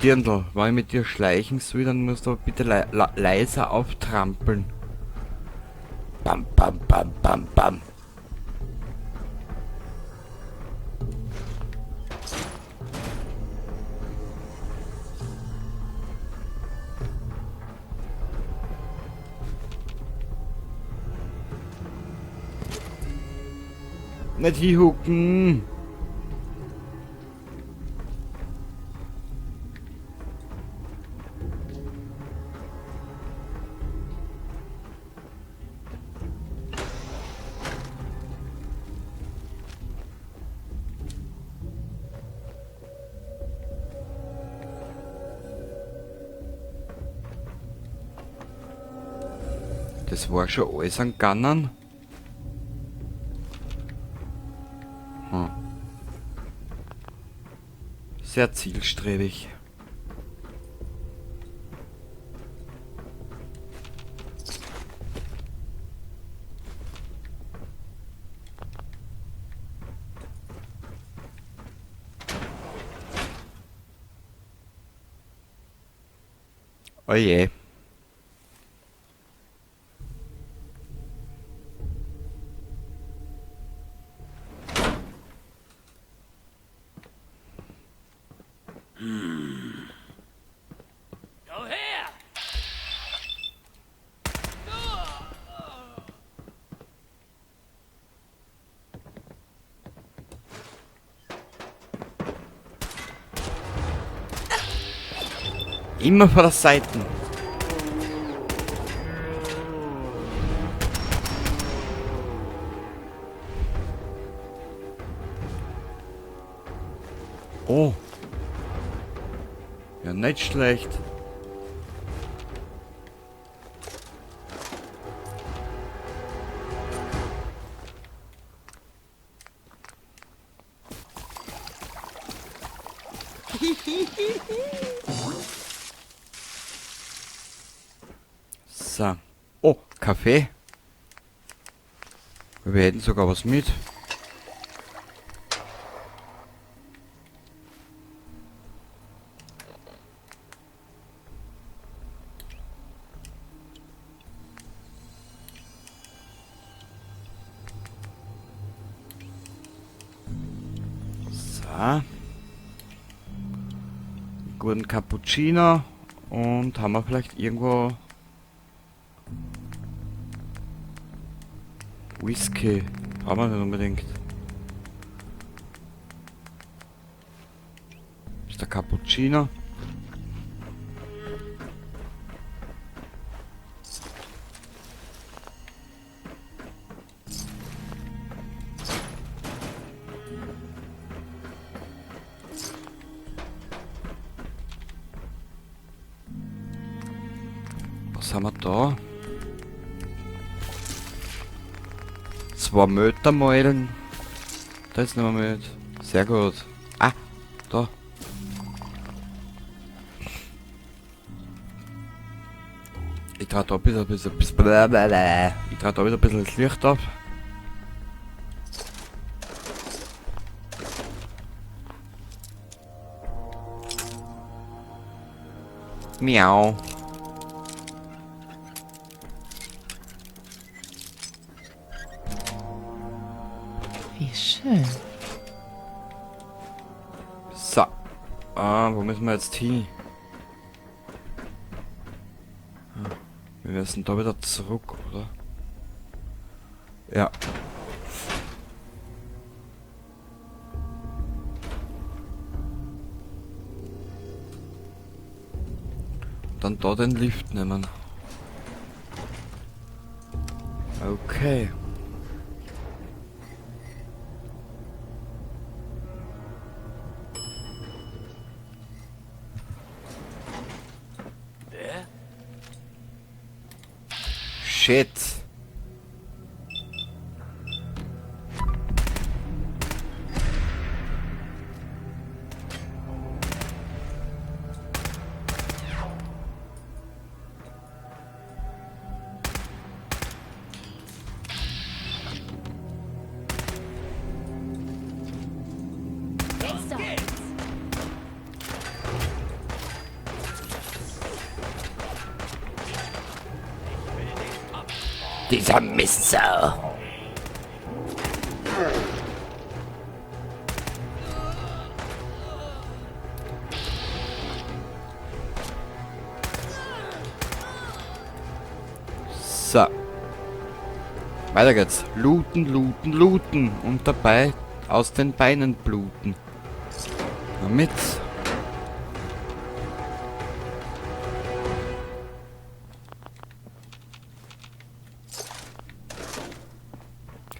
Dirndl, wenn ich mit dir schleichen soll, dann musst du aber bitte leiser auftrampeln. Bam, bam, bam, bam, bam. Nicht hinhucken. Das war schon alles an Gunnern. Sehr zielstrebig. Oh je. Go here! Immer von der Seite. Oh. Ja, nicht schlecht. So. Oh, Kaffee. Wir hätten sogar was mit. So. Guten Cappuccino. Und haben wir vielleicht irgendwo Whisky? Haben wir nicht unbedingt. Ist der Cappuccino? Was haben wir da? 2 Metermeilen. Da ist nicht mehr mit. Sehr gut. Ah, da. Ich trage da ein bisschen ich trage da wieder ein bisschen das Licht auf. Miau. Wie schön. So. Ah, wo müssen wir jetzt hin? Wir müssen da wieder zurück, oder? Ja. Dann da den Lift nehmen. Okay. Wer? Shit. Dieser Mistsau. So. Weiter geht's. Looten, looten, looten. Und dabei aus den Beinen bluten. Damit.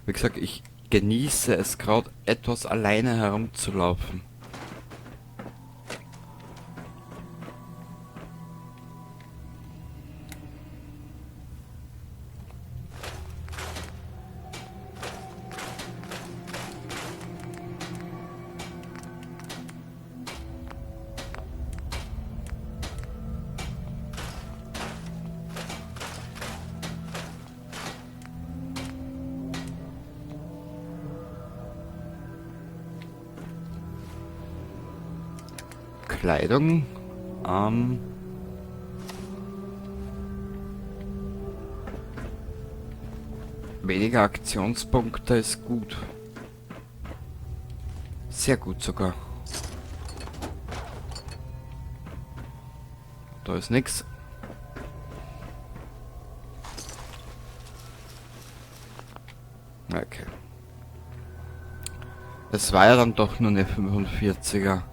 Wie gesagt, ich genieße es gerade etwas alleine herumzulaufen. Kleidung. Weniger Aktionspunkte ist gut. Sehr gut sogar. Da ist nix. Okay. Es war ja dann doch nur eine 45er.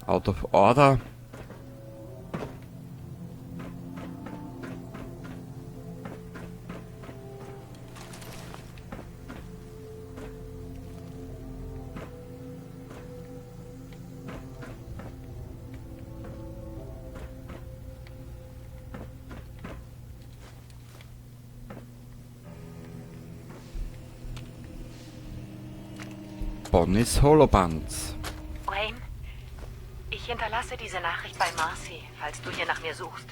Out of order. Bonnies Holobands. Wayne, ich hinterlasse diese Nachricht bei Marcy, falls du hier nach mir suchst.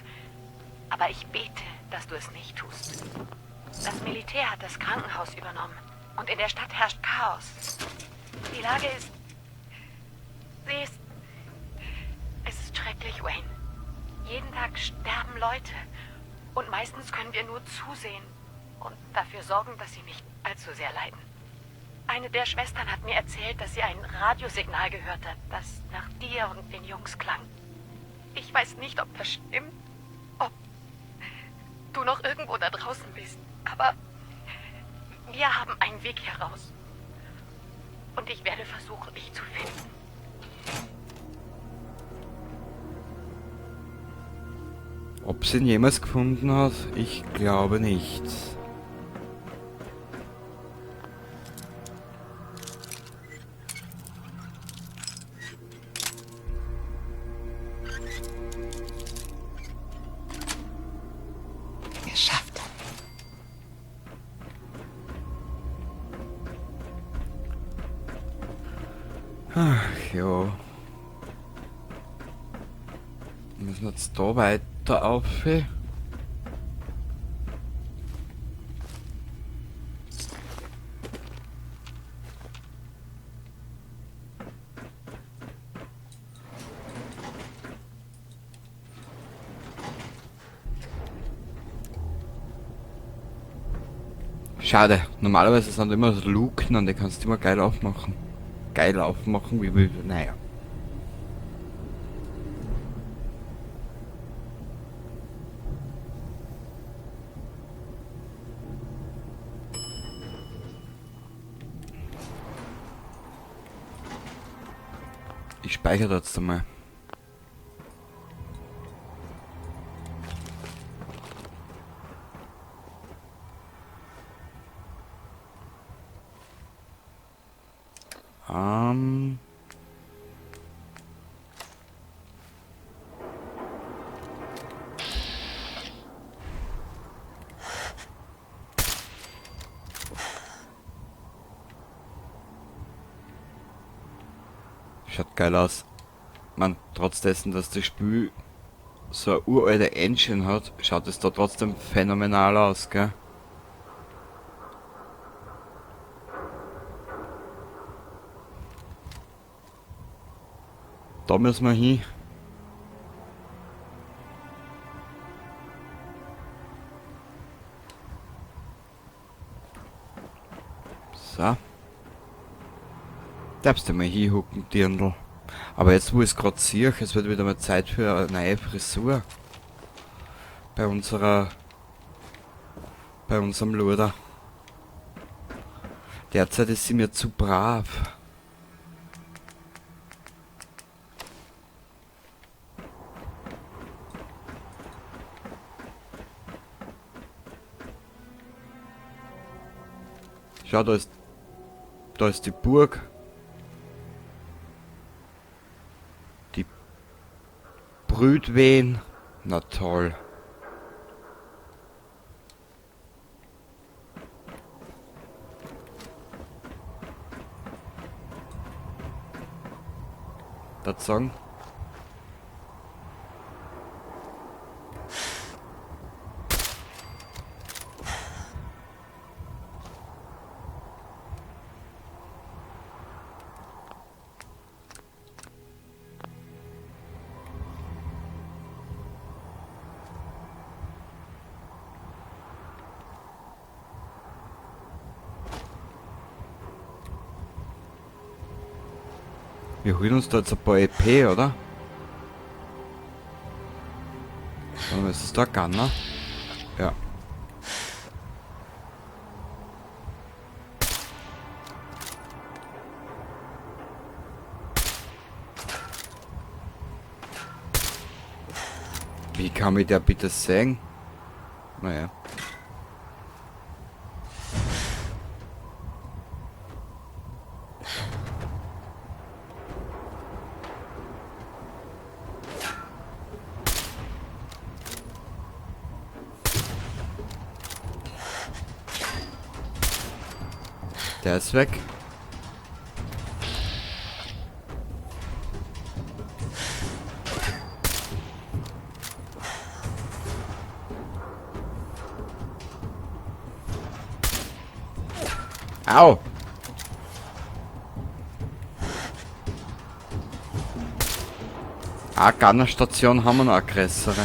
Aber ich bete, dass du es nicht tust. Das Militär hat das Krankenhaus übernommen und in der Stadt herrscht Chaos. Die Lage ist... Sie ist... Es ist schrecklich, Wayne. Jeden Tag sterben Leute und meistens können wir nur zusehen und dafür sorgen, dass sie nicht allzu sehr leiden. Eine der Schwestern hat mir erzählt, dass sie ein Radiosignal gehört hat, das nach dir und den Jungs klang. Ich weiß nicht, ob das stimmt, ob du noch irgendwo da draußen bist, aber wir haben einen Weg heraus. Und ich werde versuchen, dich zu finden. Ob sie ihn jemals gefunden hat? Ich glaube nicht. Geschafft. Ach ja. Wir müssen jetzt da weiter auf. Schade, normalerweise sind immer so Luken und die kannst du immer geil aufmachen. Geil aufmachen, naja. Ich speichere jetzt einmal. Schaut geil aus. Man, trotz dessen, dass das Spiel so eine uralte Engine hat, schaut es da trotzdem phänomenal aus, gell? Da müssen wir hin. So. Darfst du mal hinhucken, Dirndl. Aber jetzt, wo ich es gerade sehe, es wird wieder mal Zeit für eine neue Frisur. Bei unserem Luder. Derzeit ist sie mir zu brav. Schau, da ist die Burg. Die Brüdwen. Na toll. Das sagen. Wir holen uns da jetzt ein paar EP, oder? Warte mal, ist das da ein Gunner? Ja. Wie kann mich der bitte sehen? Naja. Der ist weg. Au! Ah, Gunnerstation haben wir noch eine größere.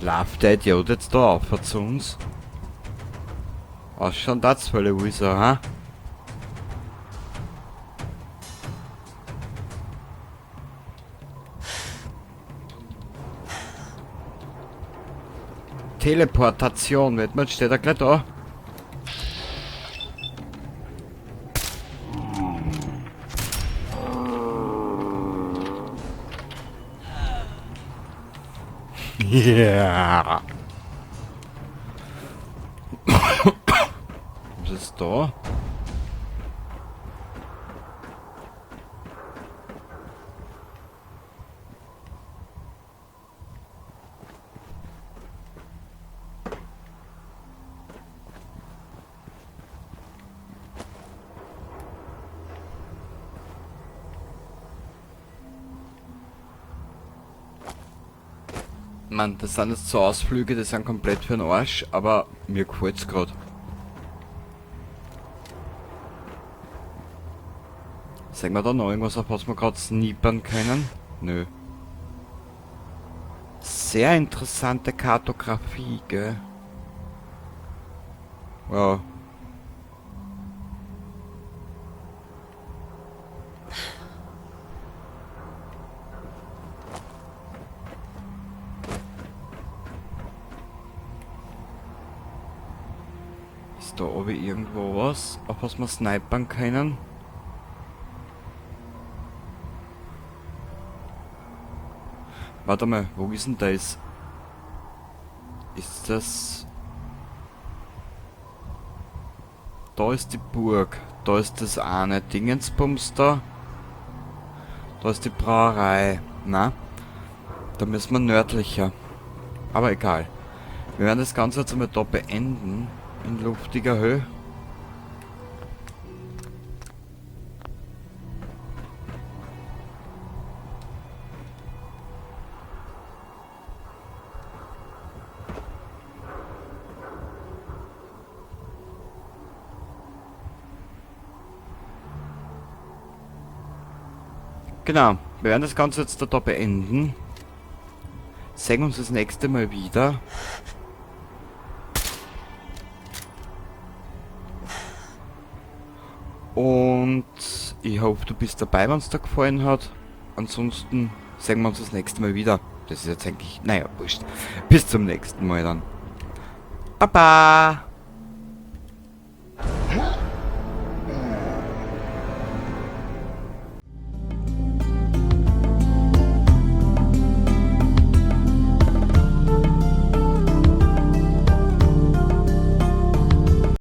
Läuft der Idiot jetzt da auf zu uns? Ausschauen das voll so, ha? Teleportation, wird man, steht er gleich da? Ja. Was ist da? Mann, das sind jetzt so Ausflüge, die sind komplett für den Arsch, aber mir gefällt's grad. Sehen wir da noch irgendwas, auf was wir gerade snipern können? Nö. Sehr interessante Kartografie, gell? Ja. Ist da oben irgendwo was, auf was wir snipern können? Warte mal, wo ist denn das? Ist das... Da ist die Burg. Da ist das eine Dingensbums da. Da ist die Brauerei. Na? Da müssen wir nördlicher. Aber egal. Wir werden das Ganze jetzt einmal da beenden. In luftiger Höhe. Genau, wir werden das Ganze jetzt da beenden. Sehen uns das nächste Mal wieder. Und ich hoffe, du bist dabei, wenn es dir gefallen hat. Ansonsten sehen wir uns das nächste Mal wieder. Das ist jetzt eigentlich, naja, wurscht. Bis zum nächsten Mal dann. Baba!